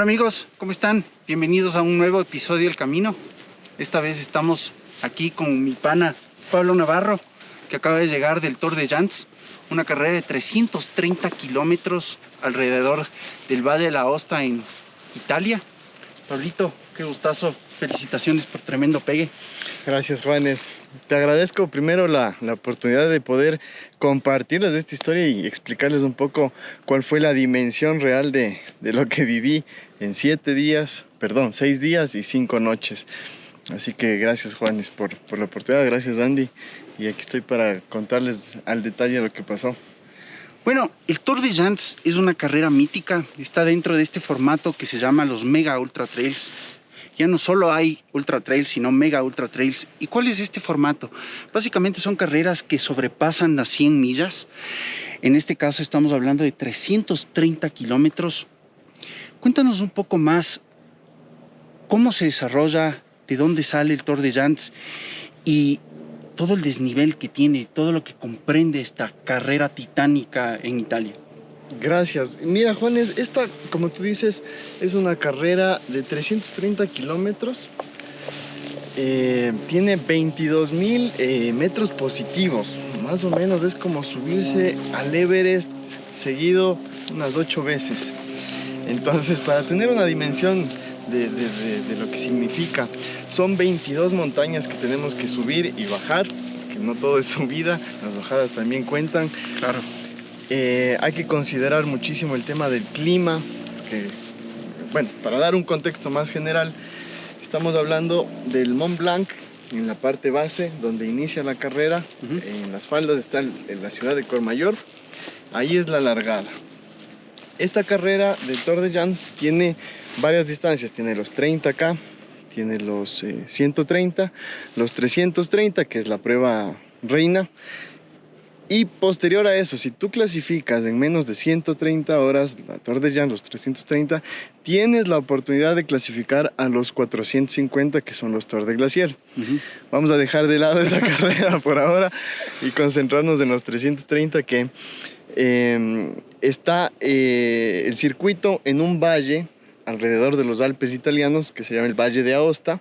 Hola amigos, ¿cómo están? Bienvenidos a un nuevo episodio del Camino. Esta vez estamos aquí con mi pana Pablo Navarro, que acaba de llegar del Tour de Llanz, una carrera de 330 kilómetros alrededor del Valle de la Aosta en Italia. Pablito, qué gustazo, felicitaciones por tremendo pegue. Gracias, Juanes. Te agradezco primero la oportunidad de poder compartirles esta historia y explicarles un poco cuál fue la dimensión real de lo que viví en 6 días y 5 noches. Así que gracias, Juanes, por la oportunidad. Gracias, Andy. Y aquí estoy para contarles al detalle lo que pasó. Bueno, el Tour de Llanz es una carrera mítica. Está dentro de este formato que se llama los Mega Ultra Trails. Ya no solo hay Ultra Trails, sino Mega Ultra Trails. ¿Y cuál es este formato? Básicamente son carreras que sobrepasan las 100 millas. En este caso estamos hablando de 330 kilómetros. Cuéntanos un poco más cómo se desarrolla, de dónde sale el Tour de Llanz y todo el desnivel que tiene, todo lo que comprende esta carrera titánica en Italia. Gracias. Mira, Juanes, esta, como tú dices, es una carrera de 330 kilómetros. Tiene 22.000 metros positivos. Más o menos es como subirse al Everest seguido unas 8 veces. Entonces, para tener una dimensión de lo que significa, son 22 montañas que tenemos que subir y bajar, que no todo es subida, las bajadas también cuentan. Claro. Hay que considerar muchísimo el tema del clima, que, bueno, para dar un contexto más general, estamos hablando del Mont Blanc, en la parte base, donde inicia la carrera. En las faldas está la ciudad de Courmayeur, ahí es la largada. Esta carrera del Tour de Llanz tiene varias distancias, tiene los 30K, tiene los 130, los 330, que es la prueba reina. Y posterior a eso, si tú clasificas en menos de 130 horas la Tour de Llanz, los 330, tienes la oportunidad de clasificar a los 450, que son los Tour de Glacier. Vamos a dejar de lado esa carrera por ahora y concentrarnos en los 330, que está el circuito en un valle alrededor de los Alpes italianos, que se llama el Valle de Aosta,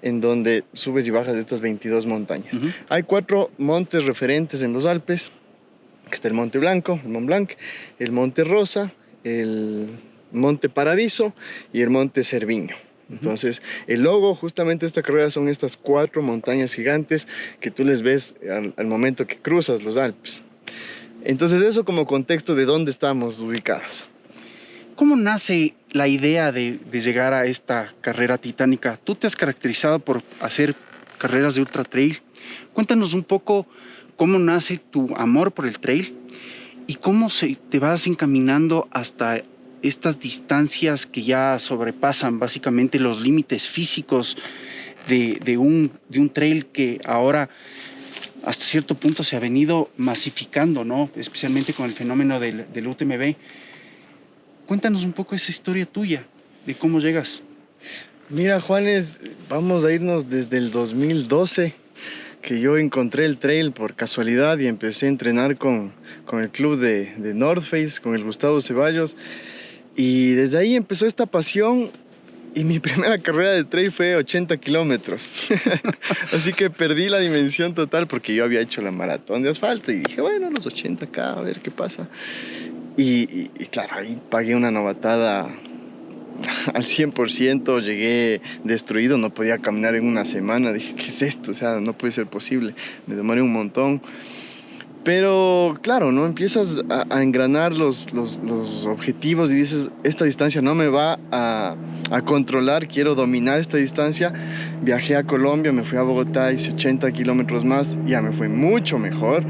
en donde subes y bajas de estas 22 montañas. Hay 4 montes referentes en los Alpes, que está el Monte Blanco, el Mont Blanc, el Monte Rosa, el Monte Paradiso y el Monte Cerviño. Entonces, el logo justamente de esta carrera son estas 4 montañas gigantes que tú les ves al momento que cruzas los Alpes. Entonces, eso como contexto de dónde estamos ubicados. ¿Cómo nace la idea de llegar a esta carrera titánica? Tú te has caracterizado por hacer carreras de ultra trail. Cuéntanos un poco cómo nace tu amor por el trail y cómo te vas encaminando hasta estas distancias que ya sobrepasan básicamente los límites físicos de un trail que ahora hasta cierto punto se ha venido masificando, ¿no? Especialmente con el fenómeno del UTMB. Cuéntanos un poco esa historia tuya, de cómo llegas. Mira, Juanes, vamos a irnos desde el 2012, que yo encontré el trail por casualidad y empecé a entrenar con el club de North Face, con el Gustavo Ceballos. Y desde ahí empezó esta pasión y mi primera carrera de trail fue 80 kilómetros. Así que perdí la dimensión total porque yo había hecho la maratón de asfalto y dije, bueno, los 80K, a ver qué pasa. Y claro, ahí pagué una novatada al 100%, llegué destruido, no podía caminar en una semana. Dije, ¿qué es esto? O sea, no puede ser posible. Me demoré un montón. Pero claro, ¿no? Empiezas a engranar los objetivos y dices, esta distancia no me va a controlar, quiero dominar esta distancia. Viajé a Colombia, me fui a Bogotá, hice 80 kilómetros más, ya me fue mucho mejor.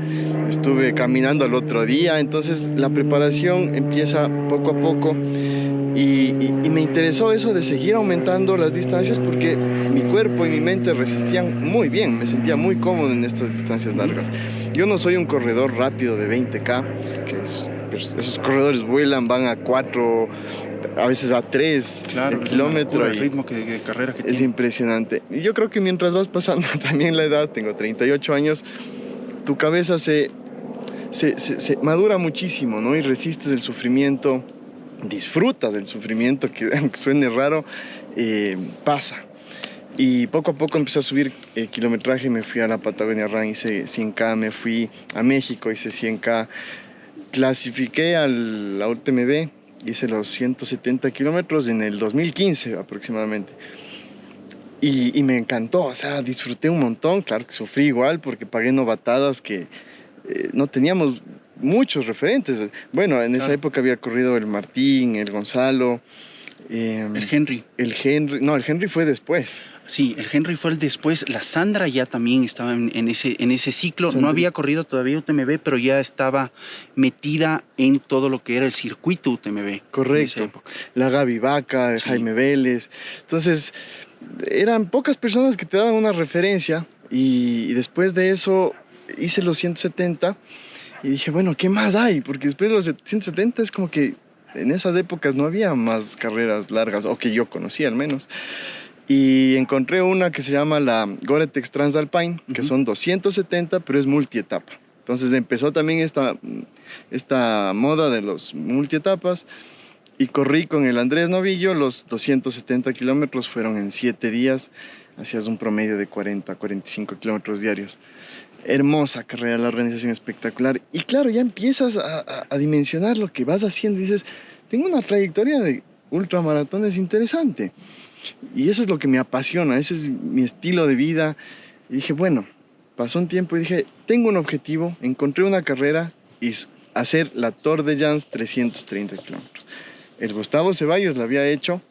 Estuve caminando al otro día, entonces la preparación empieza poco a poco y me interesó eso de seguir aumentando las distancias porque mi cuerpo y mi mente resistían muy bien, me sentía muy cómodo en estas distancias largas. Yo no soy un corredor rápido de 20K, esos corredores vuelan, van a 4, a veces a 3 kilómetros. El ritmo de carrera que tiene. Es impresionante. Y yo creo que mientras vas pasando también la edad, tengo 38 años, tu cabeza se madura muchísimo, ¿no? Y resistes el sufrimiento. disfrutas del sufrimiento, que aunque suene raro, pasa. Y poco a poco empecé a subir kilometraje, me fui a la Patagonia Run, hice 100K, me fui a México, hice 100K, clasifiqué a la UTMB, hice los 170 kilómetros en el 2015 aproximadamente. Y me encantó, o sea, disfruté un montón, claro que sufrí igual porque pagué novatadas que no teníamos muchos referentes. Bueno, en esa época había corrido el Martín, el Gonzalo. El Henry. No, el Henry fue después. Sí, el Henry fue el después. La Sandra ya también estaba en ese ciclo. Sandra. No había corrido todavía UTMB, pero ya estaba metida en todo lo que era el circuito UTMB. Correcto. La Gaby Vaca, sí. Jaime Vélez. Entonces, eran pocas personas que te daban una referencia y después de eso hice los 170 y dije, bueno, ¿qué más hay? Porque después de los 170 es como que en esas épocas no había más carreras largas, o que yo conocía al menos. Y encontré una que se llama la Gore-Tex Transalpine, que son 270, pero es multietapa. Entonces empezó también esta moda de los multietapas y corrí con el Andrés Novillo. Los 270 kilómetros fueron en 7 días, hacías un promedio de 40 a 45 kilómetros diarios. Hermosa carrera, la organización espectacular. Y claro, ya empiezas a dimensionar lo que vas haciendo y dices, tengo una trayectoria de ultramaratones interesante. Y eso es lo que me apasiona, ese es mi estilo de vida. Y dije, bueno, pasó un tiempo y dije, tengo un objetivo, encontré una carrera y hacer la Tour de Llans 330 kilómetros. El Gustavo Ceballos la había hecho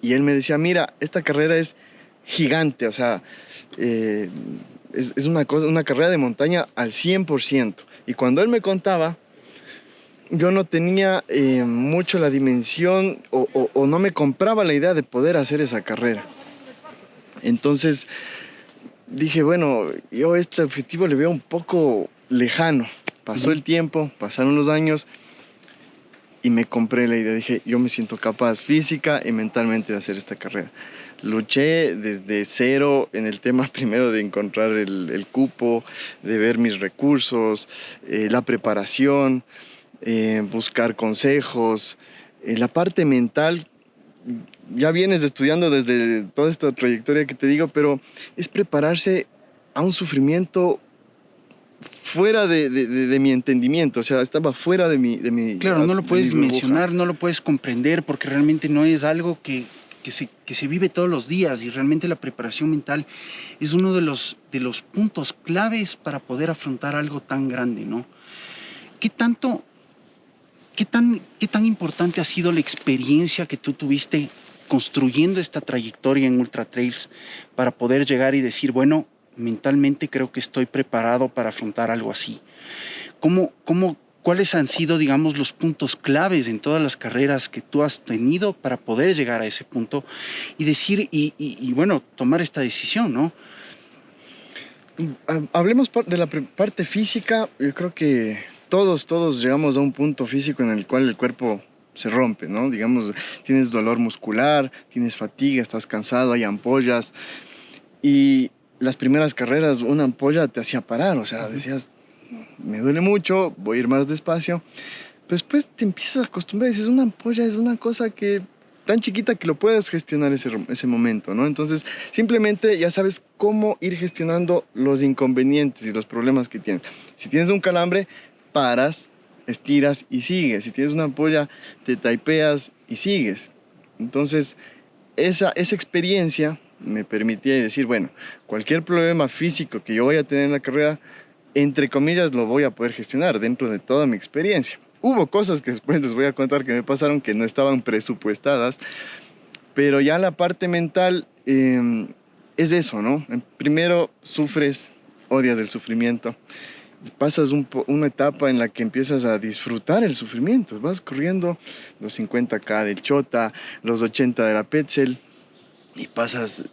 y él me decía, mira, esta carrera es gigante, o sea, es una carrera de montaña al 100%. Y cuando él me contaba, yo no tenía mucho la dimensión o no me compraba la idea de poder hacer esa carrera. Entonces dije, bueno, yo este objetivo le veo un poco lejano. Pasó el tiempo, pasaron los años y me compré la idea. Dije, yo me siento capaz física y mentalmente de hacer esta carrera. Luché desde cero en el tema primero de encontrar el cupo, de ver mis recursos, la preparación, buscar consejos, la parte mental. Ya vienes estudiando desde toda esta trayectoria que te digo, pero es prepararse a un sufrimiento fuera de mi entendimiento, o sea, estaba fuera de mi claro, no lo puedes mencionar, no lo puedes comprender, porque realmente no es algo que se vive todos los días, y realmente la preparación mental es uno de los puntos claves para poder afrontar algo tan grande, ¿no? ¿Qué tan importante ha sido la experiencia que tú tuviste construyendo esta trayectoria en Ultra Trails para poder llegar y decir, bueno, mentalmente creo que estoy preparado para afrontar algo así? ¿Cuáles han sido, digamos, los puntos claves en todas las carreras que tú has tenido para poder llegar a ese punto y decir, y bueno, tomar esta decisión, ¿no? Hablemos de la parte física. Yo creo que todos llegamos a un punto físico en el cual el cuerpo se rompe, ¿no? Digamos, tienes dolor muscular, tienes fatiga, estás cansado, hay ampollas. Y las primeras carreras, una ampolla te hacía parar, o sea, decías, me duele mucho, voy a ir más despacio. Pero después te empiezas a acostumbrar y dices, una ampolla es una cosa que tan chiquita que lo puedes gestionar ese momento, ¿no? Entonces, simplemente ya sabes cómo ir gestionando los inconvenientes y los problemas que tienes. Si tienes un calambre, paras, estiras y sigues. Si tienes una ampolla, te taipeas y sigues. Entonces, esa experiencia me permitía decir, bueno, cualquier problema físico que yo vaya a tener en la carrera, entre comillas, lo voy a poder gestionar dentro de toda mi experiencia. Hubo cosas que después les voy a contar que me pasaron que no estaban presupuestadas, pero ya la parte mental es eso, ¿no? Primero sufres, odias el sufrimiento, pasas una etapa en la que empiezas a disfrutar el sufrimiento, vas corriendo los 50K del Chota, los 80 de la Petzl, y pasas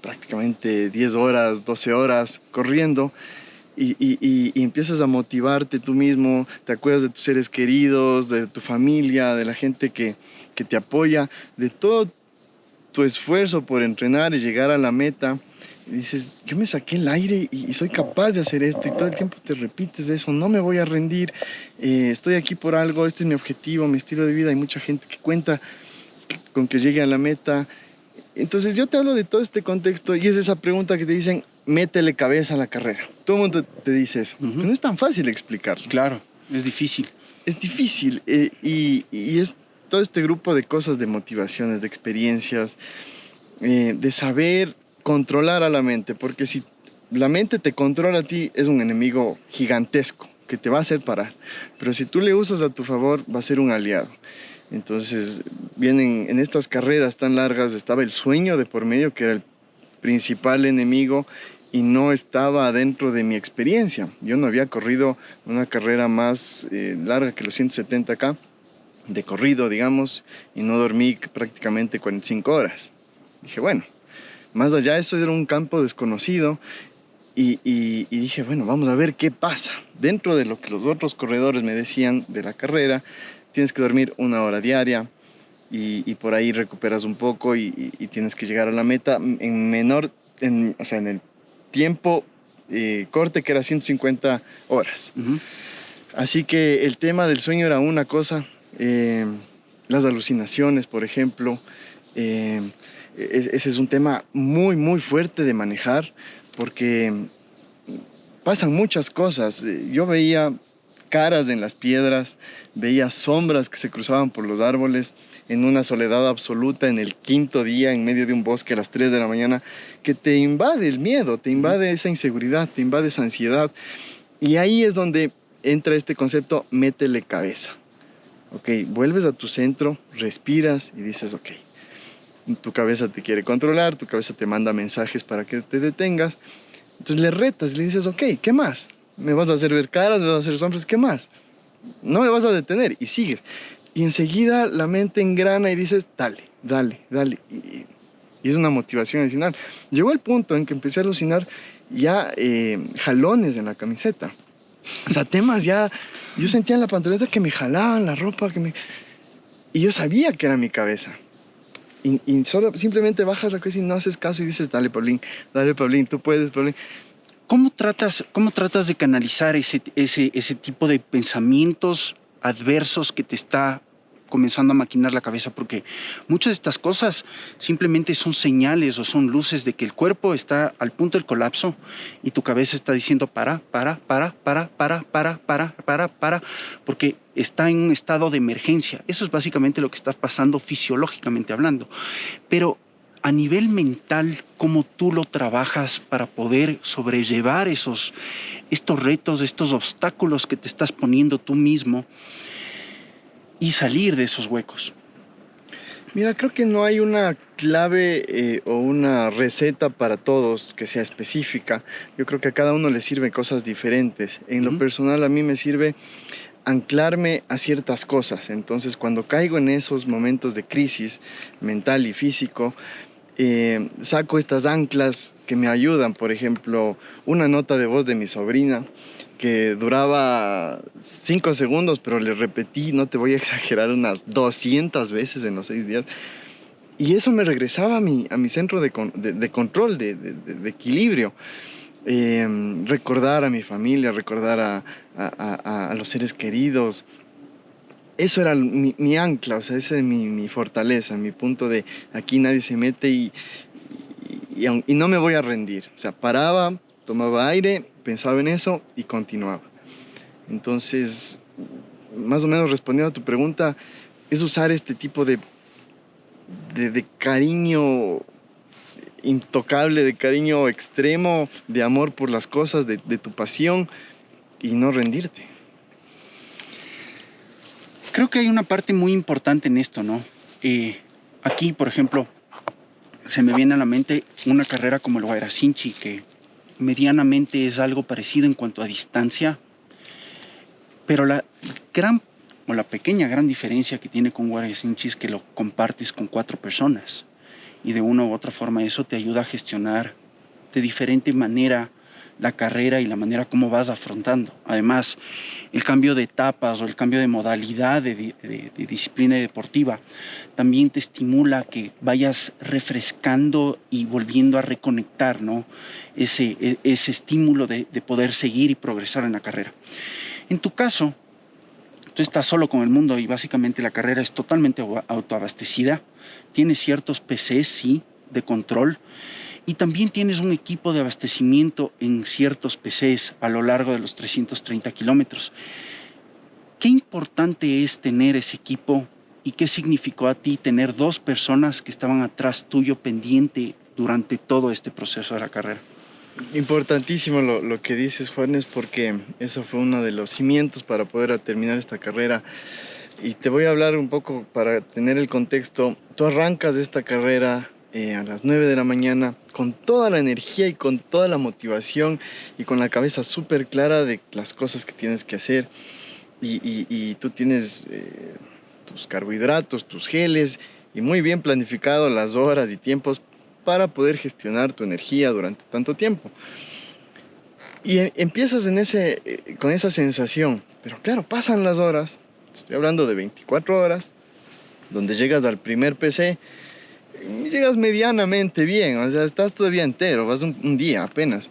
prácticamente 10 horas, 12 horas corriendo, y empiezas a motivarte tú mismo, te acuerdas de tus seres queridos, de tu familia, de la gente que te apoya, de todo tu esfuerzo por entrenar y llegar a la meta, Y dices, yo me saqué el aire y soy capaz de hacer esto, y todo el tiempo te repites eso, no me voy a rendir, estoy aquí por algo, este es mi objetivo, mi estilo de vida. Hay mucha gente que cuenta con que llegue a la meta. Entonces yo te hablo de todo este contexto y es esa pregunta que te dicen, métele cabeza a la carrera. Todo el mundo te dice eso, pero no es tan fácil explicarlo. Claro, es difícil. Es difícil, y es todo este grupo de cosas, de motivaciones, de experiencias, de saber controlar a la mente, porque si la mente te controla a ti, es un enemigo gigantesco que te va a hacer parar, pero si tú le usas a tu favor, va a ser un aliado. Entonces, vienen en estas carreras tan largas, estaba el sueño de por medio, que era el principal enemigo, y no estaba dentro de mi experiencia. Yo no había corrido una carrera más larga que los 170K, de corrido, digamos, y no dormí prácticamente 45 horas. Dije, bueno, más allá de eso era un campo desconocido, y dije, bueno, vamos a ver qué pasa. Dentro de lo que los otros corredores me decían de la carrera, tienes que dormir 1 hora diaria, y por ahí recuperas un poco, y tienes que llegar a la meta en menor, o sea, en el tiempo corte, que era 150 horas. Así que el tema del sueño era una cosa, las alucinaciones, por ejemplo, ese es un tema muy, muy fuerte de manejar, porque pasan muchas cosas. Yo veía caras en las piedras, veía sombras que se cruzaban por los árboles, en una soledad absoluta, en el 5.º día, en medio de un bosque a las 3 de la mañana, que te invade el miedo, te invade esa inseguridad, te invade esa ansiedad. Y ahí es donde entra este concepto, métele cabeza. Ok, vuelves a tu centro, respiras y dices, ok, tu cabeza te quiere controlar, tu cabeza te manda mensajes para que te detengas. Entonces le retas, le dices, ok, ¿qué más? ¿Me vas a hacer ver caras? ¿Me vas a hacer sombras? ¿Qué más? No me vas a detener, y sigues. Y enseguida la mente engrana y dices, dale, dale, dale. Y es una motivación adicional. Llegó el punto en que empecé a alucinar ya jalones en la camiseta. O sea, temas ya, yo sentía en la pantaleta que me jalaban la ropa, y yo sabía que era mi cabeza. Y solo, simplemente bajas la cabeza y no haces caso y dices, dale, Paulín, tú puedes, Paulín. ¿Cómo tratas de canalizar ese tipo de pensamientos adversos que te está comenzando a maquinar la cabeza? Porque muchas de estas cosas simplemente son señales o son luces de que el cuerpo está al punto del colapso y tu cabeza está diciendo para, porque está en un estado de emergencia. Eso es básicamente lo que está pasando fisiológicamente hablando. Pero a nivel mental, ¿cómo tú lo trabajas para poder sobrellevar estos retos, estos obstáculos que te estás poniendo tú mismo y salir de esos huecos? Mira, creo que no hay una clave o una receta para todos que sea específica. Yo creo que a cada uno le sirven cosas diferentes. En lo personal, a mí me sirve anclarme a ciertas cosas. Entonces, cuando caigo en esos momentos de crisis mental y físico, saco estas anclas que me ayudan. Por ejemplo, una nota de voz de mi sobrina que duraba 5 segundos, pero le repetí, no te voy a exagerar, unas 200 veces en los 6 días. Y eso me regresaba a mi centro de control, de equilibrio. Recordar a mi familia, recordar a los seres queridos. Eso era mi ancla, o sea, esa es mi fortaleza, mi punto de aquí nadie se mete, y no me voy a rendir. O sea, paraba, tomaba aire, pensaba en eso y continuaba. Entonces, más o menos respondiendo a tu pregunta, es usar este tipo de cariño intocable, de cariño extremo, de amor por las cosas, de tu pasión, y no rendirte. Creo que hay una parte muy importante en esto, ¿no? Aquí, por ejemplo, se me viene a la mente una carrera como el Guayrasinchi, que medianamente es algo parecido en cuanto a distancia, pero la pequeña gran diferencia que tiene con Guayrasinchi es que lo compartes con 4 personas, y de una u otra forma eso te ayuda a gestionar de diferente manera la carrera y la manera como vas afrontando. Además, el cambio de etapas o el cambio de modalidad de disciplina deportiva también te estimula a que vayas refrescando y volviendo a reconectar, ¿no? Ese estímulo de poder seguir y progresar en la carrera. En tu caso, tú estás solo con el mundo y básicamente la carrera es totalmente autoabastecida. Tienes ciertos PCs, sí, de control, y también tienes un equipo de abastecimiento en ciertos PCs a lo largo de los 330 kilómetros. ¿Qué importante es tener ese equipo y qué significó a ti tener dos personas que estaban atrás tuyo pendiente durante todo este proceso de la carrera? Importantísimo lo que dices, Juanes, porque eso fue uno de los cimientos para poder terminar esta carrera. Y te voy a hablar un poco para tener el contexto. Tú arrancas esta carrera a las 9 de la mañana con toda la energía y con toda la motivación y con la cabeza súper clara de las cosas que tienes que hacer. Y tú tienes tus carbohidratos, tus geles y muy bien planificado las horas y tiempos para poder gestionar tu energía durante tanto tiempo. Y empiezas con esa sensación, pero claro, pasan las horas, estoy hablando de 24 horas, donde llegas al primer PC, y llegas medianamente bien, o sea, estás todavía entero, vas un día apenas.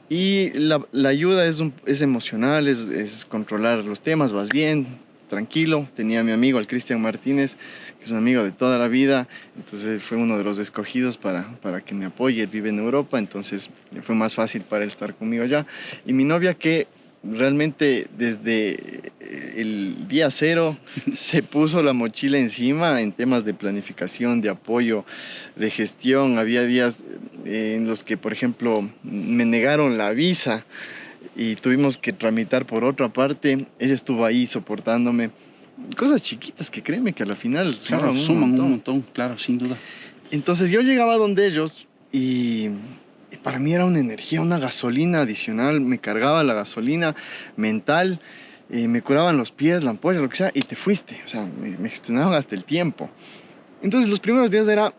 Y la ayuda es emocional, es controlar los temas, vas bien, tranquilo. Tenía a mi amigo, al Cristian Martínez, que es un amigo de toda la vida, entonces fue uno de los escogidos para que me apoye. Él vive en Europa, entonces fue más fácil para él estar conmigo allá. Y mi novia, que realmente desde el día cero se puso la mochila encima en temas de planificación, de apoyo, de gestión. Había días en los que, por ejemplo, me negaron la visa y tuvimos que tramitar por otra parte. Ella estuvo ahí soportándome. Cosas chiquitas que créeme que a la final Claro, suman un montón, claro, sin duda. Entonces yo llegaba donde ellos y para mí era una energía, una gasolina adicional. Me cargaba la gasolina mental, me curaban los pies, la ampolla, lo que sea, y te fuiste. O sea, me gestionaban hasta el tiempo. Entonces los primeros días era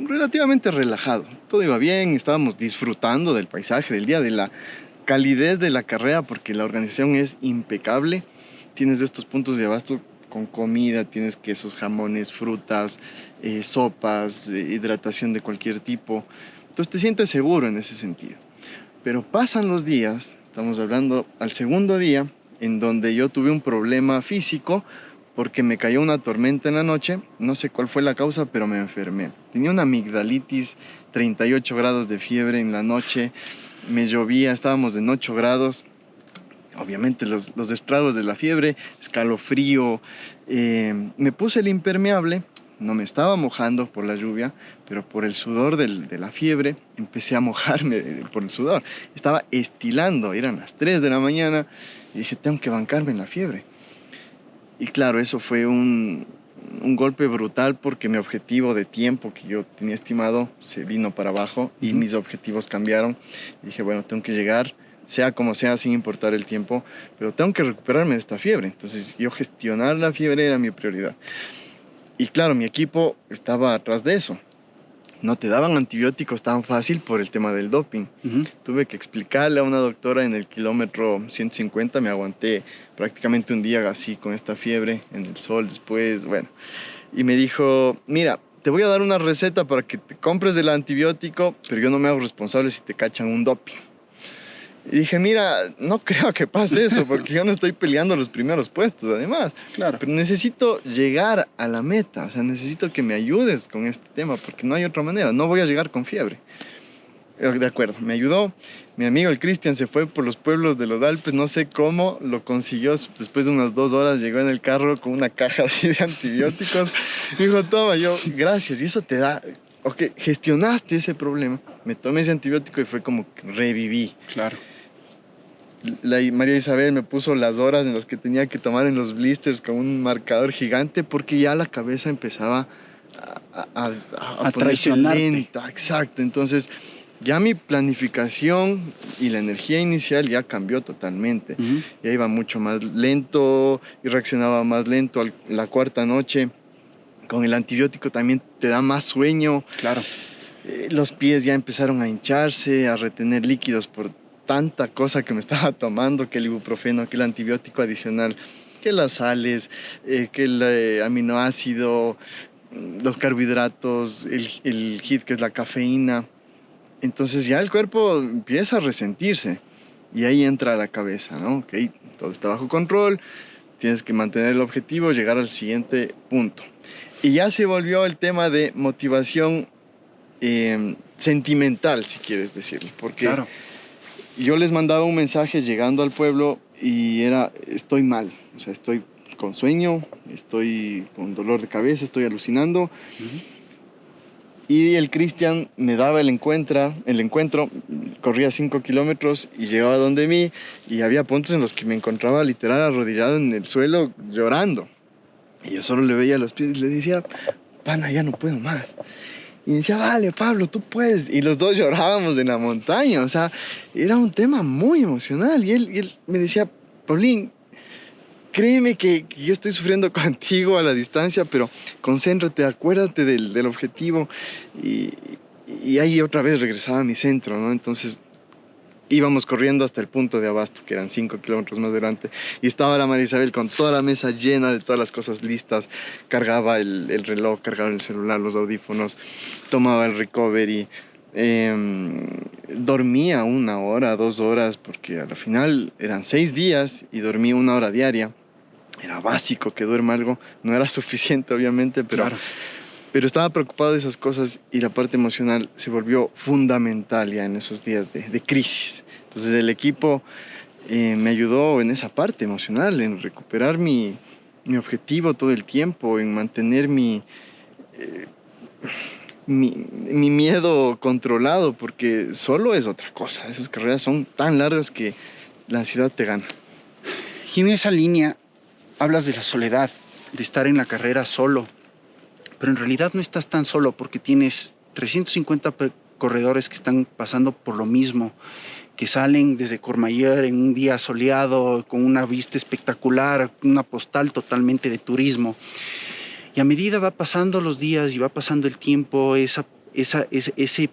relativamente relajado. Todo iba bien, estábamos disfrutando del paisaje, del día, de la calidez de la carrera, porque la organización es impecable. Tienes estos puntos de abasto con comida, tienes quesos, jamones, frutas, sopas, hidratación de cualquier tipo. Entonces te sientes seguro en ese sentido. Pero pasan los días, estamos hablando al segundo día, en donde yo tuve un problema físico porque me cayó una tormenta en la noche. No sé cuál fue la causa, pero me enfermé. Tenía una amigdalitis, 38 grados de fiebre en la noche, me llovía, estábamos en 8 grados. Obviamente los estragos de la fiebre, escalofrío. Me puse el impermeable, no me estaba mojando por la lluvia, pero por el sudor de la fiebre empecé a mojarme por el sudor. Estaba estilando, eran las 3 de la mañana y dije, tengo que bancarme en la fiebre. Y claro, eso fue un golpe brutal porque mi objetivo de tiempo que yo tenía estimado se vino para abajo y mis objetivos cambiaron. Y dije, bueno, tengo que llegar, sea como sea, sin importar el tiempo, pero tengo que recuperarme de esta fiebre. Entonces yo gestionar la fiebre era mi prioridad. Y claro, mi equipo estaba atrás de eso. No te daban antibióticos tan fácil por el tema del doping. Tuve que explicarle a una doctora en el kilómetro 150, me aguanté prácticamente un día así con esta fiebre en el sol después, bueno. Y me dijo, mira, te voy a dar una receta para que te compres el antibiótico, pero yo no me hago responsable si te cachan un doping. Y dije, mira, no creo que pase eso, porque yo no estoy peleando los primeros puestos, además. Claro. Pero necesito llegar a la meta, o sea, necesito que me ayudes con este tema, porque no hay otra manera, no voy a llegar con fiebre. De acuerdo, me ayudó. Mi amigo el Cristian se fue por los pueblos de los Alpes, no sé cómo lo consiguió. Después de unas 2 horas llegó en el carro con una caja así de antibióticos. Me dijo, toma, yo, gracias, y eso te da... Ok, gestionaste ese problema. Me tomé ese antibiótico y fue como que reviví. Claro. María Isabel me puso las horas en las que tenía que tomar en los blisters con un marcador gigante porque ya la cabeza empezaba a traicionarte. lenta. Exacto, entonces ya mi planificación y la energía inicial ya cambió totalmente. Ya iba mucho más lento y reaccionaba más lento. La cuarta noche con el antibiótico también te da más sueño. Claro. Los pies ya empezaron a hincharse, a retener líquidos por tanta cosa que me estaba tomando, que el ibuprofeno, que el antibiótico adicional, que las sales, que el aminoácido, los carbohidratos, el HIIT, que es la cafeína. Entonces ya el cuerpo empieza a resentirse y ahí entra la cabeza, ¿no? Ok, todo está bajo control, tienes que mantener el objetivo, llegar al siguiente punto. Y ya se volvió el tema de motivación sentimental, si quieres decirlo, porque Claro. yo les mandaba un mensaje llegando al pueblo y era, estoy mal, o sea, estoy con sueño, estoy con dolor de cabeza, estoy alucinando. Ujú. Y el Cristian me daba el encuentro, corría 5 kilómetros y llegaba donde mí y había puntos en los que me encontraba literal arrodillado en el suelo llorando. Y yo solo le veía los pies y le decía, pana, ya no puedo más. Y me decía, vale, Pablo, tú puedes. Y los dos llorábamos en la montaña, o sea, era un tema muy emocional. Y él me decía, Paulín, créeme que yo estoy sufriendo contigo a la distancia, pero concéntrate, acuérdate del objetivo. Y, y ahí otra vez regresaba a mi centro, ¿no? Entonces íbamos corriendo hasta el punto de abasto, que eran 5 kilómetros más adelante. Y estaba la María Isabel con toda la mesa llena de todas las cosas listas. Cargaba el reloj, cargaba el celular, los audífonos, tomaba el recovery. Dormía 1 hora, 2 horas, porque al final eran 6 días y dormía 1 hora diaria. Era básico que duerma algo, no era suficiente obviamente, Claro. pero estaba preocupado de esas cosas y la parte emocional se volvió fundamental ya en esos días de crisis. Entonces el equipo me ayudó en esa parte emocional, en recuperar mi objetivo todo el tiempo, en mantener eh, mi miedo controlado, porque solo es otra cosa. Esas carreras son tan largas que la ansiedad te gana. Y en esa línea hablas de la soledad, de estar en la carrera solo, pero en realidad no estás tan solo porque tienes 350 corredores que están pasando por lo mismo, que salen desde Courmayeur en un día soleado, con una vista espectacular, una postal totalmente de turismo. Y a medida va pasando los días y va pasando el tiempo, ese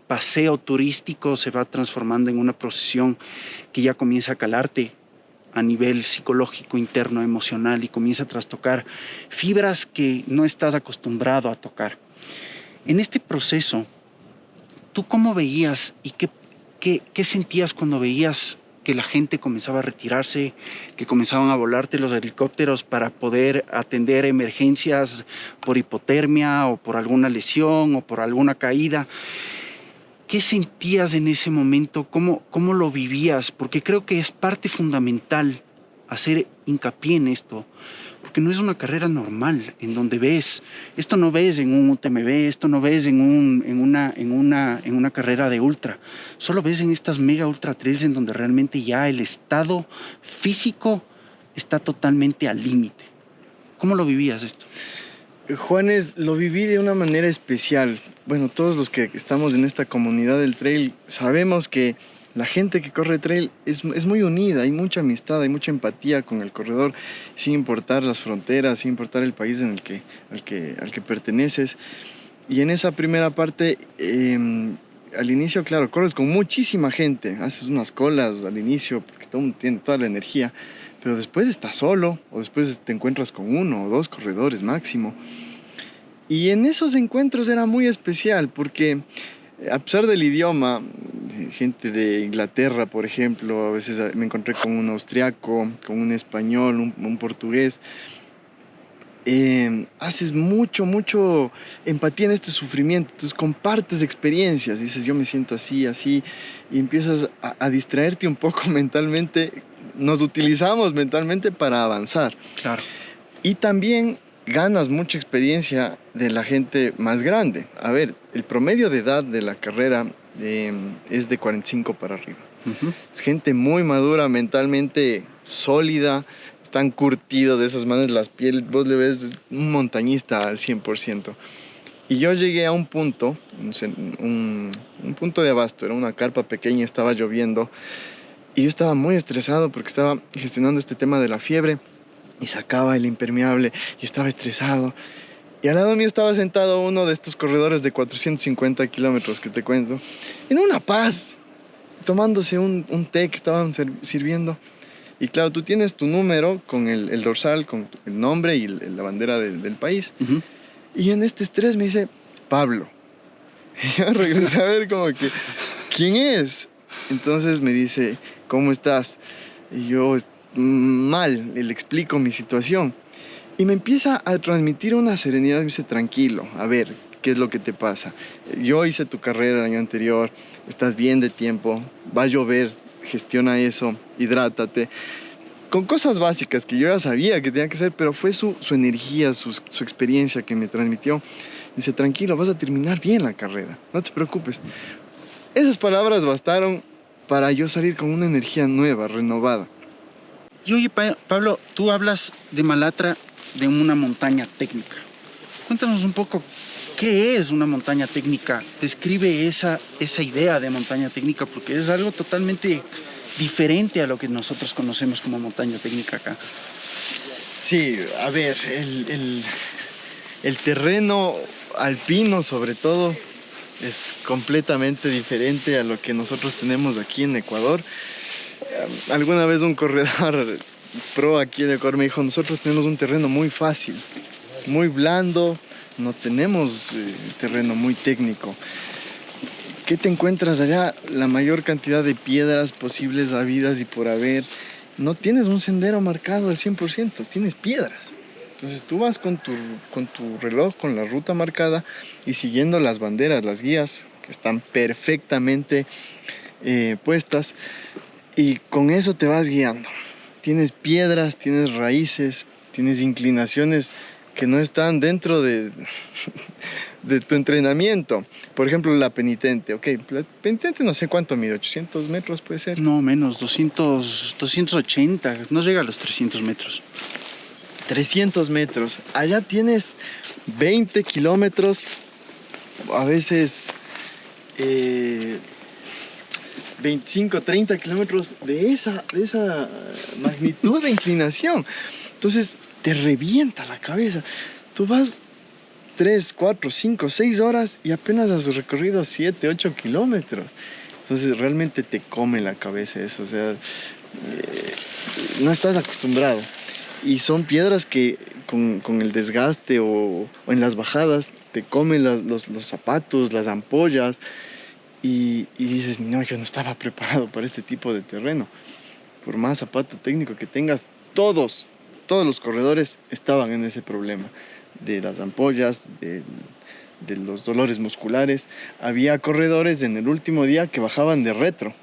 paseo turístico se va transformando en una procesión que ya comienza a calarte a nivel psicológico, interno, emocional, y comienza a trastocar fibras que no estás acostumbrado a tocar. En este proceso, ¿tú cómo veías y qué sentías cuando veías que la gente comenzaba a retirarse, que comenzaban a volarte los helicópteros para poder atender emergencias por hipotermia o por alguna lesión o por alguna caída? ¿Qué sentías en ese momento? ¿Cómo lo vivías? Porque creo que es parte fundamental hacer hincapié en esto, porque no es una carrera normal en donde esto no ves en un UTMB, esto no ves en una carrera de ultra, solo ves en estas mega ultra trails en donde realmente ya el estado físico está totalmente al límite. ¿Cómo lo vivías esto? Juanes, lo viví de una manera especial. Bueno, todos los que estamos en esta comunidad del trail sabemos que la gente que corre trail es muy unida, hay mucha amistad, hay mucha empatía con el corredor, sin importar las fronteras, sin importar el país al que perteneces. Y en esa primera parte, al inicio, claro, corres con muchísima gente, haces unas colas al inicio porque todo el mundo tiene toda la energía, pero después estás solo o después te encuentras con 1 o 2 corredores máximo. Y en esos encuentros era muy especial porque a pesar del idioma, gente de Inglaterra, por ejemplo, a veces me encontré con un austriaco, con un español, un portugués. Haces mucho empatía en este sufrimiento, entonces compartes experiencias, dices yo me siento así, así, y empiezas a distraerte un poco mentalmente, nos utilizamos mentalmente para avanzar. Claro. Y también ganas mucha experiencia de la gente más grande. A ver, el promedio de edad de la carrera es de 45 para arriba. Uh-huh. Es gente muy madura, mentalmente sólida, están curtidos de esos manes, las pieles, vos le ves un montañista al 100%. Y yo llegué a un punto, un punto de abasto, era una carpa pequeña, estaba lloviendo, y yo estaba muy estresado porque estaba gestionando este tema de la fiebre, y sacaba el impermeable, y estaba estresado. Y al lado mío estaba sentado uno de estos corredores de 450 kilómetros que te cuento, en una paz. tomándose un té que estaban sirviendo. Y claro, tú tienes tu número con el dorsal, con el nombre y la bandera del país. Ujú. Y en este estrés me dice, Pablo. Y yo regresé a ver como que, ¿quién es? Entonces me dice, ¿cómo estás? Y yo, mal, le explico mi situación. Y me empieza a transmitir una serenidad, me dice, tranquilo, a ver, ¿qué es lo que te pasa? Yo hice tu carrera el año anterior, estás bien de tiempo, va a llover, gestiona eso, hidrátate. Con cosas básicas que yo ya sabía que tenía que hacer, pero fue su energía, su experiencia que me transmitió. Dice, tranquilo, vas a terminar bien la carrera, no te preocupes. Esas palabras bastaron para yo salir con una energía nueva, renovada. Y oye, Pablo, tú hablas de Malatra de una montaña técnica. Cuéntanos un poco, ¿qué es una montaña técnica? Describe esa idea de montaña técnica, porque es algo totalmente diferente a lo que nosotros conocemos como montaña técnica acá. Sí, a ver, el terreno alpino sobre todo es completamente diferente a lo que nosotros tenemos aquí en Ecuador. Alguna vez un corredor pro aquí en Ecuador me dijo, nosotros tenemos un terreno muy fácil, muy blando, no tenemos terreno muy técnico. ¿Qué te encuentras allá? La mayor cantidad de piedras posibles habidas y por haber. No tienes un sendero marcado al 100%, tienes piedras. Entonces tú vas con tu reloj, con la ruta marcada y siguiendo las banderas, las guías, que están perfectamente puestas, y con eso te vas guiando. Tienes piedras, tienes raíces, tienes inclinaciones que no están dentro de tu entrenamiento. Por ejemplo, la penitente. Ok, la penitente no sé cuánto mide, 800 metros puede ser. No, menos, 280, no llega a los 300 metros. 300 metros. Allá tienes 20 kilómetros, a veces 25, 30 kilómetros de esa magnitud de inclinación. Entonces te revienta la cabeza. Tú vas 3, 4, 5, 6 horas y apenas has recorrido 7, 8 kilómetros. Entonces realmente te come la cabeza eso. O sea, no estás acostumbrado. Y son piedras que con el desgaste o en las bajadas te comen los zapatos, las ampollas. Y dices, no, yo no estaba preparado para este tipo de terreno. Por más zapato técnico que tengas, todos los corredores estaban en ese problema. De las ampollas, de los dolores musculares. Había corredores en el último día que bajaban de retro.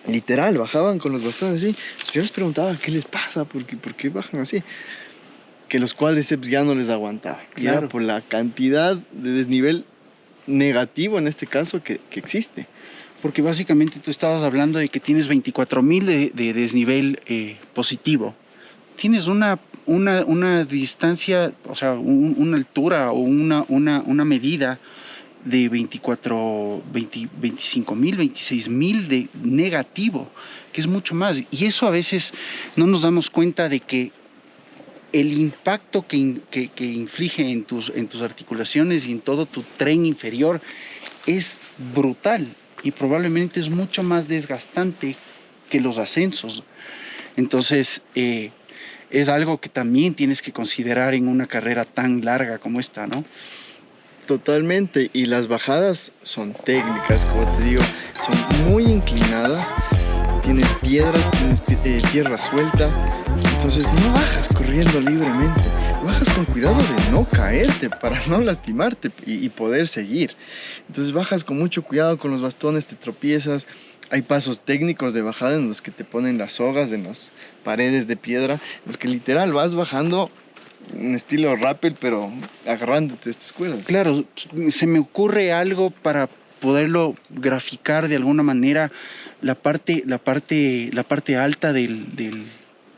Literal, bajaban con los bastones así. Yo les preguntaba, ¿qué les pasa? ¿Por qué bajan así? Que los cuádriceps ya no les aguantaban. Y Claro. era por la cantidad de desnivel negativo, en este caso, que existe. Porque básicamente tú estabas hablando de que tienes 24.000 de desnivel positivo. Tienes una distancia, o sea, una altura o una medida de 25.000, 26.000 de negativo, que es mucho más. Y eso a veces no nos damos cuenta de que el impacto que inflige en tus articulaciones y en todo tu tren inferior es brutal y probablemente es mucho más desgastante que los ascensos. Entonces, es algo que también tienes que considerar en una carrera tan larga como esta, ¿no? Totalmente, y las bajadas son técnicas, como te digo, son muy inclinadas, tienes piedras, tienes tierra suelta, entonces no bajas corriendo libremente, bajas con cuidado de no caerte para no lastimarte y poder seguir. Entonces bajas con mucho cuidado con los bastones, te tropiezas, hay pasos técnicos de bajada en los que te ponen las sogas en las paredes de piedra, en los que literal vas bajando un estilo rappel, pero agarrándote estas cuerdas. Claro, se me ocurre algo para poderlo graficar de alguna manera, la parte alta del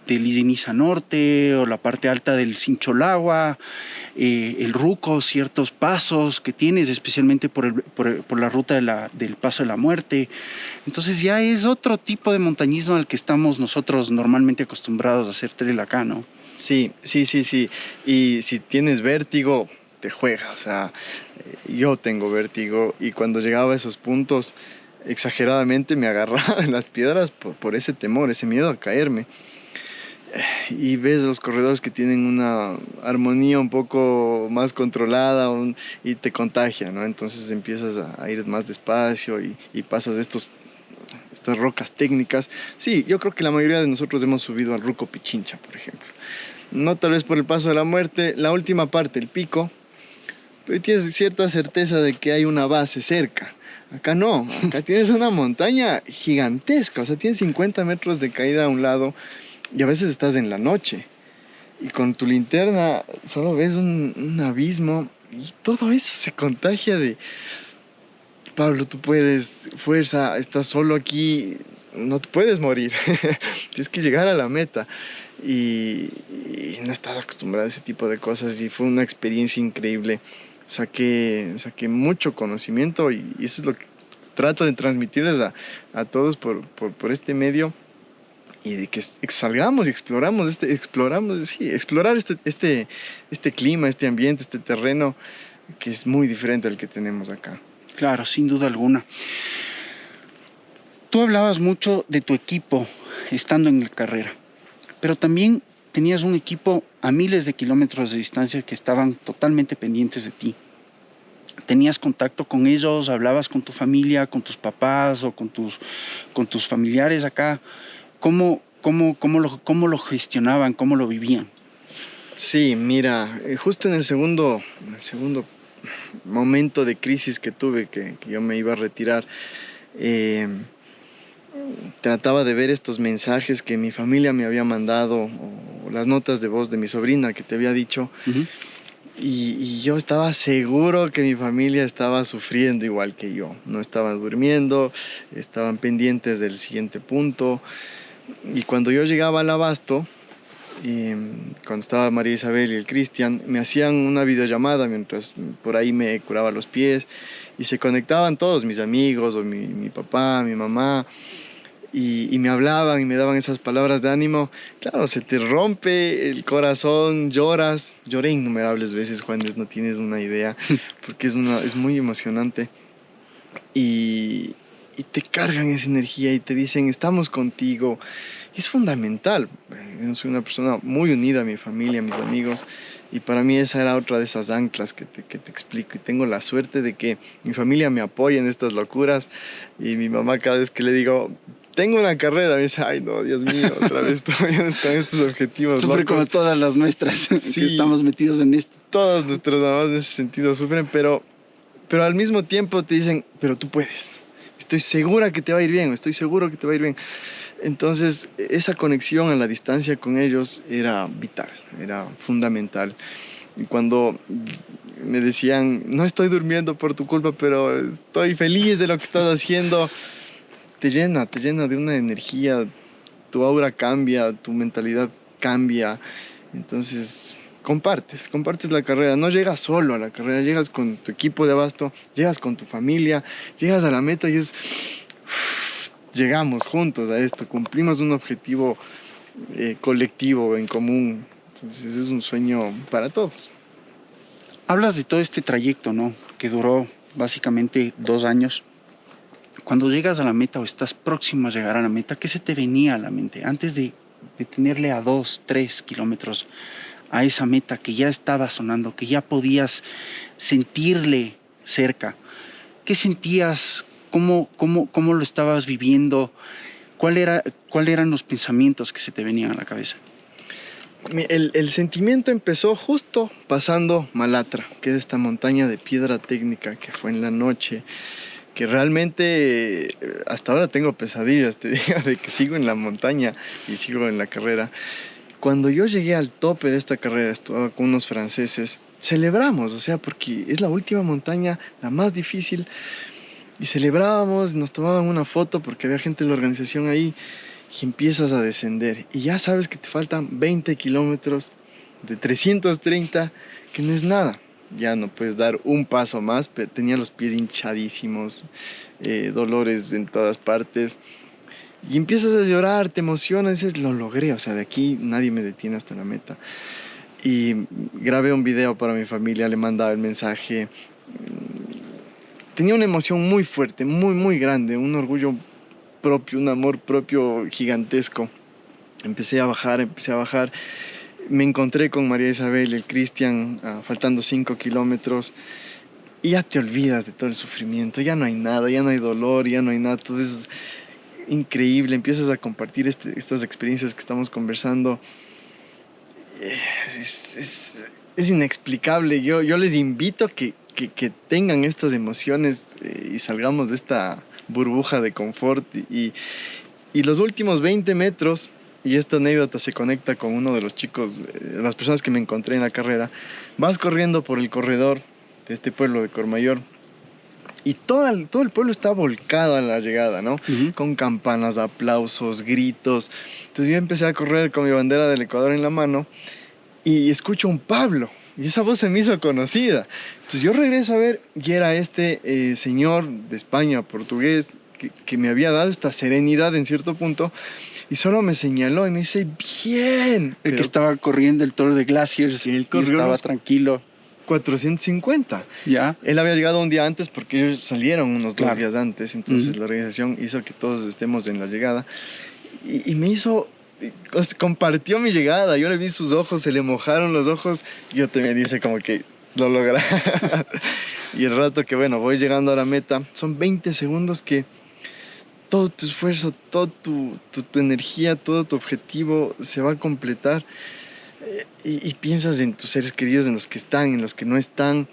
Irinica Norte o la parte alta del Sincholagua, el Ruco, ciertos pasos que tienes, especialmente por la ruta del Paso de la Muerte. Entonces ya es otro tipo de montañismo al que estamos nosotros normalmente acostumbrados a hacer trail acá, ¿no? Sí. Y si tienes vértigo, te juega. O sea, yo tengo vértigo y cuando llegaba a esos puntos exageradamente me agarraba en las piedras por ese temor, ese miedo a caerme. Y ves los corredores que tienen una armonía un poco más controlada y te contagia, ¿no? Entonces empiezas a ir más despacio y pasas estas rocas técnicas. Sí, yo creo que la mayoría de nosotros hemos subido al Ruco Pichincha, por ejemplo. No tal vez por el paso de la muerte, la última parte, el pico, pero tienes cierta certeza de que hay una base cerca. Acá no, acá tienes una montaña gigantesca, o sea, tienes 50 metros de caída a un lado y a veces estás en la noche y con tu linterna solo ves un abismo y todo eso se contagia de, Pablo, tú puedes, fuerza, estás solo aquí, no te puedes morir, tienes que llegar a la meta. Y no estás acostumbrado a ese tipo de cosas y fue una experiencia increíble. Saqué mucho conocimiento y eso es lo que trato de transmitirles a todos por este medio y de que salgamos y explorar este clima, este ambiente, este terreno que es muy diferente al que tenemos acá. Claro, sin duda alguna. Tú hablabas mucho de tu equipo estando en la carrera, pero también tenías un equipo a miles de kilómetros de distancia que estaban totalmente pendientes de ti. ¿Tenías contacto con ellos? ¿Hablabas con tu familia, con tus papás o con tus familiares acá? ¿Cómo lo gestionaban? ¿Cómo lo vivían? Sí, mira, justo en el segundo momento de crisis que tuve, que yo me iba a retirar, eh, trataba de ver estos mensajes que mi familia me había mandado o las notas de voz de mi sobrina que te había dicho. Uh-huh. Y yo estaba seguro que mi familia estaba sufriendo igual que yo. No estaban durmiendo, estaban pendientes del siguiente punto. Y cuando yo llegaba al abasto, cuando estaba María Isabel y el Cristian, me hacían una videollamada mientras por ahí me curaba los pies y se conectaban todos mis amigos o mi papá, mi mamá. Y me hablaban y me daban esas palabras de ánimo. Claro, se te rompe el corazón, lloras. Lloré innumerables veces, Juanes, no tienes una idea, porque es muy emocionante. Y te cargan esa energía y te dicen, estamos contigo. Y es fundamental. Yo soy una persona muy unida a mi familia, a mis amigos. Y para mí esa era otra de esas anclas que te explico. Y tengo la suerte de que mi familia me apoya en estas locuras. Y mi mamá cada vez que le digo, tengo una carrera, me dice, ay no, Dios mío, otra vez tú vienes con estos objetivos Sufre locos. como todas las nuestras Sí, que estamos metidos en esto. todas nuestras mamás en ese sentido sufren, pero al mismo tiempo te dicen, pero tú puedes. Estoy segura que te va a ir bien, estoy seguro que te va a ir bien. Entonces, esa conexión a la distancia con ellos era vital, era fundamental. Y cuando me decían, no estoy durmiendo por tu culpa, pero estoy feliz de lo que estás haciendo, te llena de una energía, tu aura cambia, tu mentalidad cambia. Entonces, compartes la carrera. No llegas solo a la carrera, llegas con tu equipo de abasto, llegas con tu familia, llegas a la meta y llegamos juntos a esto, cumplimos un objetivo colectivo, en común. Entonces, es un sueño para todos. Hablas de todo este trayecto, ¿no? Que duró básicamente 2 años. Cuando llegas a la meta o estás próximo a llegar a la meta, ¿qué se te venía a la mente antes de tenerle a 2, 3 kilómetros a esa meta que ya estaba sonando, que ya podías sentirle cerca? ¿Qué sentías? ¿Cómo lo estabas viviendo? ¿Cuáles eran los pensamientos que se te venían a la cabeza? El sentimiento empezó justo pasando Malatra, que es esta montaña de piedra técnica que fue en la noche, que realmente hasta ahora tengo pesadillas, te digo, de que sigo en la montaña y sigo en la carrera. Cuando yo llegué al tope de esta carrera, estaba con unos franceses, celebramos, o sea, porque es la última montaña, la más difícil, y celebrábamos, nos tomaban una foto porque había gente de la organización ahí, y empiezas a descender, y ya sabes que te faltan 20 kilómetros de 330, que no es nada. Ya no puedes dar un paso más, pero tenía los pies hinchadísimos, dolores en todas partes. Y empiezas a llorar, te emocionas, dices, lo logré, o sea, de aquí nadie me detiene hasta la meta. Y grabé un video para mi familia, le mandaba el mensaje, tenía una emoción muy fuerte, muy, muy grande, un orgullo propio, un amor propio gigantesco. Empecé a bajar, me encontré con María Isabel y el Cristian, faltando 5 kilómetros, y ya te olvidas de todo el sufrimiento, ya no hay nada, ya no hay dolor, ya no hay nada, todo es increíble, empiezas a compartir estas experiencias que estamos conversando. Es inexplicable. Yo les invito a que tengan estas emociones y salgamos de esta burbuja de confort. Y los últimos 20 metros, y esta anécdota se conecta con uno de los chicos, las personas que me encontré en la carrera, vas corriendo por el corredor de este pueblo de Cormayor. Y todo el pueblo está volcado a la llegada, ¿no? Con campanas, aplausos, gritos. Entonces yo empecé a correr con mi bandera del Ecuador en la mano y escucho un Pablo. Y esa voz se me hizo conocida. Entonces yo regreso a ver y era este señor de España, portugués, que me había dado esta serenidad en cierto punto. Y solo me señaló y me dice, bien. El que estaba corriendo el Tour de Glaciers y él y estaba tranquilo. 450. Ya. Él había llegado un día antes porque ellos salieron unos Claro. 2 días antes. Entonces la organización hizo que todos estemos en la llegada. Y me hizo... compartió mi llegada. Yo le vi sus ojos, se le mojaron los ojos. Yo también dice como que lo logré. Y el rato que, bueno, voy llegando a la meta, son 20 segundos que todo tu esfuerzo, toda tu energía, todo tu objetivo se va a completar. Y piensas en tus seres queridos, en los que están, en los que no están.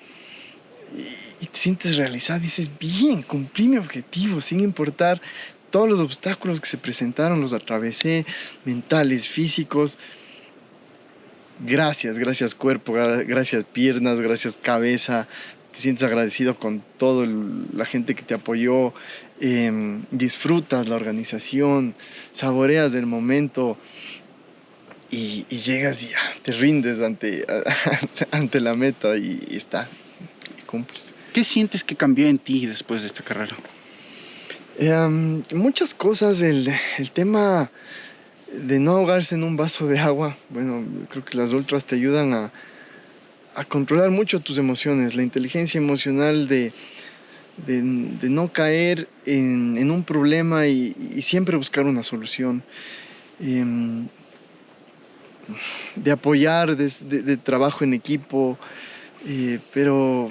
Y te sientes realizado. Dices, bien, cumplí mi objetivo, sin importar todos los obstáculos que se presentaron, los atravesé, mentales, físicos. Gracias cuerpo, gracias piernas, gracias cabeza. Te sientes agradecido con toda la gente que te apoyó. Disfrutas la organización, saboreas el momento y llegas y te rindes ante la meta y está, y cumples. ¿Qué sientes que cambió en ti después de esta carrera? Muchas cosas, el tema de no ahogarse en un vaso de agua. Bueno, creo que las ultras te ayudan a controlar mucho tus emociones, la inteligencia emocional de no caer en un problema y siempre buscar una solución, de apoyar, de trabajo en equipo. Pero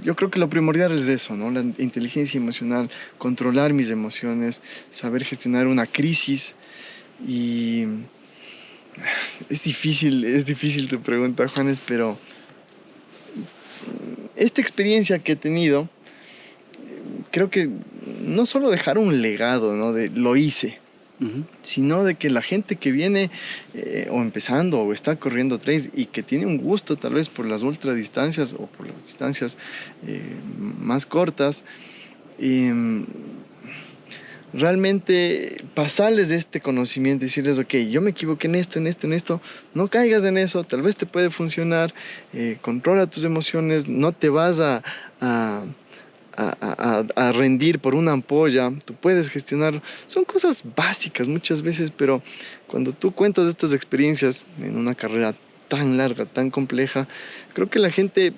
yo creo que lo primordial es eso, ¿no? La inteligencia emocional, controlar mis emociones, saber gestionar una crisis. Y es difícil tu pregunta, Juanes, pero esta experiencia que he tenido, creo que no solo dejar un legado, ¿no? De lo hice, sino de que la gente que viene o empezando o está corriendo trails y que tiene un gusto tal vez por las ultradistancias o por las distancias más cortas, realmente pasarles este conocimiento y decirles, ok, yo me equivoqué en esto, no caigas en eso, tal vez te puede funcionar, controla tus emociones, no te vas a rendir por una ampolla, tú puedes gestionarlo. Son cosas básicas muchas veces, pero cuando tú cuentas estas experiencias en una carrera tan larga, tan compleja, creo que la gente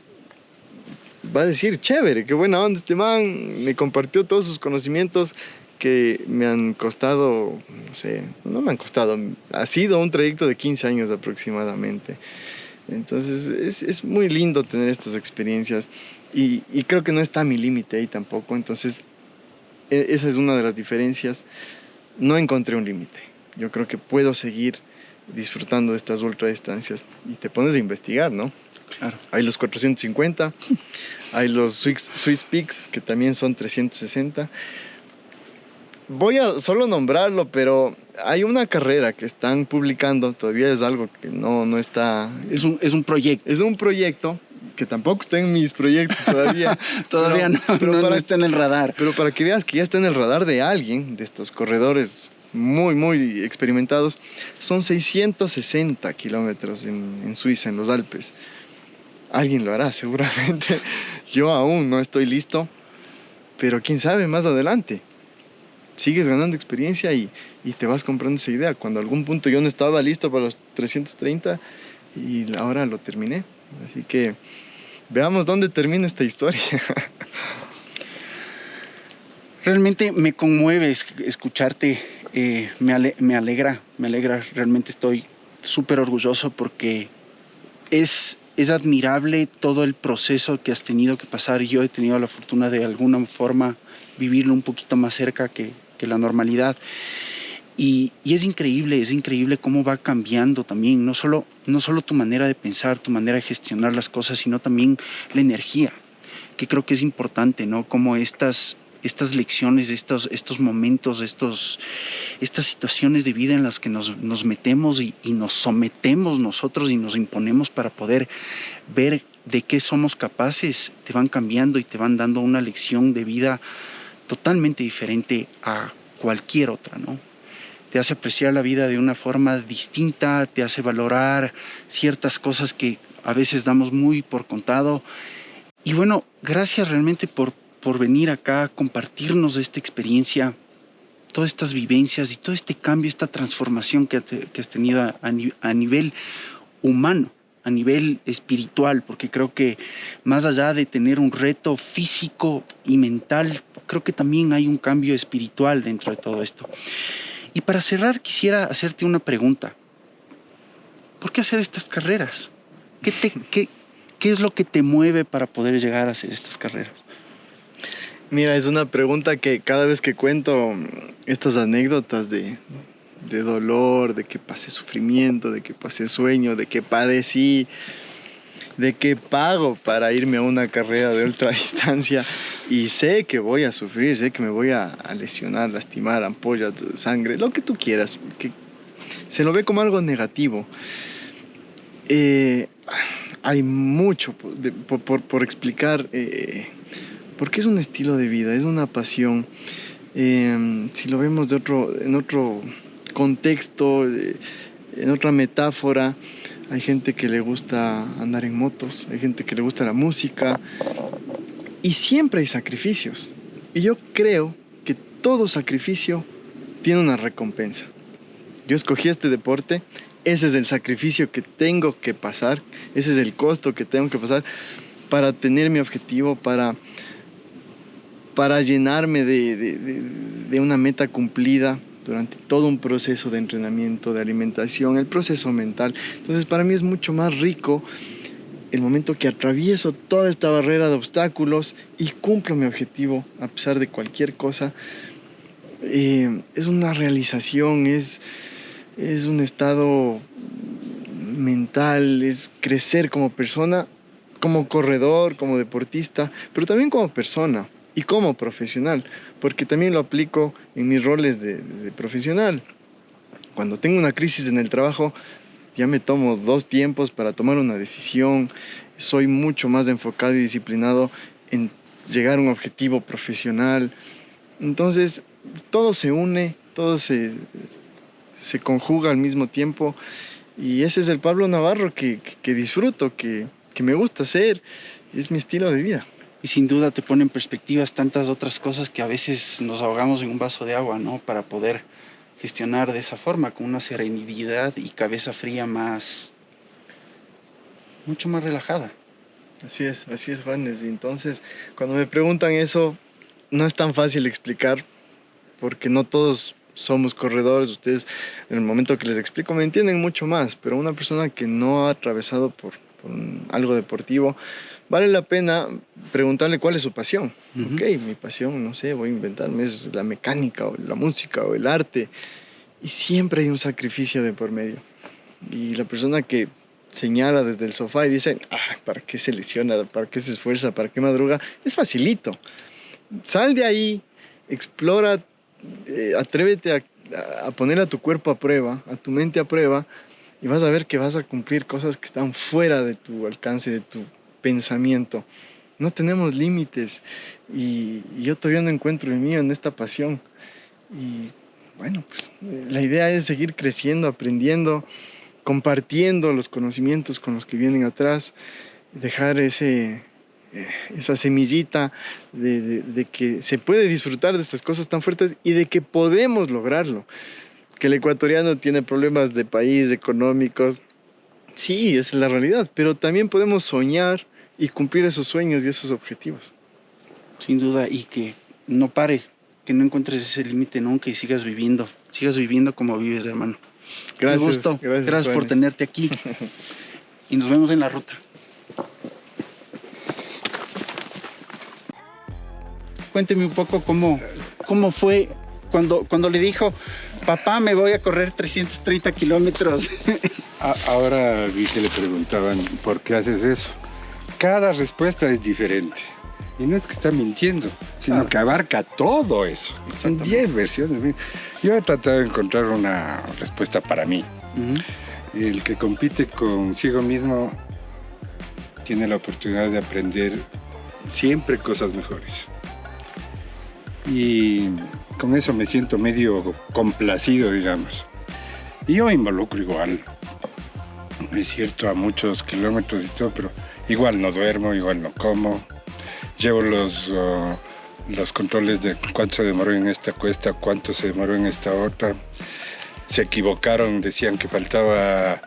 va a decir, chévere, qué buena onda este man, me compartió todos sus conocimientos que me han costado, no me han costado, ha sido un trayecto de 15 años aproximadamente. Entonces es muy lindo tener estas experiencias y creo que no está mi límite ahí tampoco. Entonces esa es una de las diferencias. No encontré un límite. Yo creo que puedo seguir disfrutando de estas ultradistancias y te pones a investigar, ¿no? Claro. Hay los 450, hay los Swiss Peaks, que también son 360. Voy a solo nombrarlo, pero hay una carrera que están publicando, todavía es algo que no está... Es un proyecto. Es un proyecto que tampoco está en mis proyectos todavía. Todavía no está en el radar. Pero para que veas que ya está en el radar de alguien, de estos corredores muy, muy experimentados, son 660 kilómetros en Suiza, en los Alpes. Alguien lo hará seguramente. Yo aún no estoy listo, pero quién sabe más adelante. Sigues ganando experiencia y te vas comprando esa idea. Cuando a algún punto yo no estaba listo para los 330 y ahora lo terminé. Así que veamos dónde termina esta historia. Realmente me conmueve escucharte, me alegra, realmente estoy súper orgulloso porque es admirable todo el proceso que has tenido que pasar. Yo he tenido la fortuna de alguna forma vivirlo un poquito más cerca que la normalidad. Y es increíble cómo va cambiando también, no solo tu manera de pensar, tu manera de gestionar las cosas, sino también la energía, que creo que es importante, ¿no? Como estas lecciones, estos momentos, estas situaciones de vida en las que nos metemos y nos sometemos nosotros y nos imponemos para poder ver de qué somos capaces, te van cambiando y te van dando una lección de vida totalmente diferente a cualquier otra, ¿no? Te hace apreciar la vida de una forma distinta, te hace valorar ciertas cosas que a veces damos muy por contado. Y bueno, gracias realmente por venir acá a compartirnos esta experiencia, todas estas vivencias y todo este cambio, esta transformación que has tenido a nivel humano, a nivel espiritual, porque creo que más allá de tener un reto físico y mental, creo que también hay un cambio espiritual dentro de todo esto. Y para cerrar quisiera hacerte una pregunta. ¿Por qué hacer estas carreras? ¿Qué es lo que te mueve para poder llegar a hacer estas carreras? Mira, es una pregunta que cada vez que cuento estas anécdotas de dolor, de que pasé sufrimiento, de que pasé sueño, de que padecí, de que pago para irme a una carrera de ultradistancia y sé que voy a sufrir, sé que me voy a lesionar, lastimar, ampollas, sangre, lo que tú quieras, que se lo ve como algo negativo. Eh, Hay mucho por explicar, porque es un estilo de vida, es una pasión. Si lo vemos en otro contexto, en otra metáfora, hay gente que le gusta andar en motos, hay gente que le gusta la música y siempre hay sacrificios. Y yo creo que todo sacrificio tiene una recompensa. Yo escogí este deporte, ese es el sacrificio que tengo que pasar, ese es el costo que tengo que pasar para tener mi objetivo, para llenarme de una meta cumplida durante todo un proceso de entrenamiento, de alimentación, el proceso mental. Entonces para mí es mucho más rico el momento que atravieso toda esta barrera de obstáculos y cumplo mi objetivo a pesar de cualquier cosa. Es una realización, es un estado mental, es crecer como persona, como corredor, como deportista, pero también como persona y como profesional, porque también lo aplico en mis roles de profesional. Cuando tengo una crisis en el trabajo, ya me tomo 2 tiempos para tomar una decisión, soy mucho más enfocado y disciplinado en llegar a un objetivo profesional. Entonces, todo se une, todo se conjuga al mismo tiempo y ese es el Pablo Navarro que disfruto, que me gusta hacer, es mi estilo de vida. Y sin duda te pone en perspectivas tantas otras cosas que a veces nos ahogamos en un vaso de agua, ¿no? Para poder gestionar de esa forma, con una serenidad y cabeza fría mucho más relajada. Así es, Juanes. Y entonces, cuando me preguntan eso, no es tan fácil explicar porque no todos somos corredores. Ustedes, en el momento que les explico, me entienden mucho más, pero una persona que no ha atravesado por algo deportivo, vale la pena preguntarle cuál es su pasión. Ok, mi pasión, no sé, voy a inventarme, es la mecánica o la música o el arte. Y siempre hay un sacrificio de por medio. Y la persona que señala desde el sofá y dice, ¿para qué se lesiona? ¿Para qué se esfuerza? ¿Para qué madruga? Es facilito. Sal de ahí, explora, atrévete a poner a tu cuerpo a prueba, a tu mente a prueba, y vas a ver que vas a cumplir cosas que están fuera de tu alcance, de tu pensamiento. No tenemos límites y yo todavía no encuentro el mío en esta pasión. Y bueno, pues la idea es seguir creciendo, aprendiendo, compartiendo los conocimientos con los que vienen atrás, dejar esa semillita de que se puede disfrutar de estas cosas tan fuertes y de que podemos lograrlo. Que el ecuatoriano tiene problemas de país, económicos, sí, esa es la realidad, pero también podemos soñar y cumplir esos sueños y esos objetivos. Sin duda, y que no pare, que no encuentres ese límite nunca y sigas viviendo como vives, hermano. Gracias. Qué gusto. Gracias por Juanes. tenerte aquí. Y nos vemos en la ruta. Cuénteme un poco cómo fue cuando le dijo, papá, me voy a correr 330 kilómetros. Ahora vi que le preguntaban, ¿por qué haces eso? Cada respuesta es diferente. Y no es que está mintiendo, sino Claro. que abarca todo eso. Son Exactamente. 10 versiones. Yo he tratado de encontrar una respuesta para mí. El que compite consigo mismo tiene la oportunidad de aprender siempre cosas mejores. Y con eso me siento medio complacido, digamos. Y yo me involucro igual. Es cierto, a muchos kilómetros y todo, pero igual no duermo, igual no como. Llevo los controles de cuánto se demoró en esta cuesta, cuánto se demoró en esta otra. Se equivocaron, decían que faltaba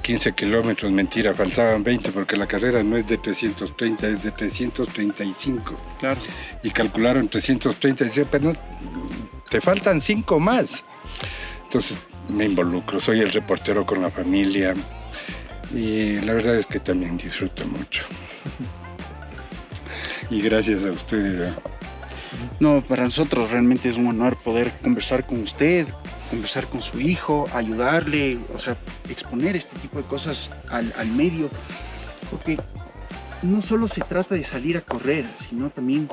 15 kilómetros, mentira, faltaban 20 porque la carrera no es de 330, es de 335. Claro. Y calcularon 330 y decían, pero no, te faltan 5 más. Entonces me involucro, soy el reportero con la familia y la verdad es que también disfruto mucho. Y gracias a ustedes. No, para nosotros realmente es un honor poder conversar con usted, conversar con su hijo, ayudarle, o sea, exponer este tipo de cosas al medio, porque no solo se trata de salir a correr, sino también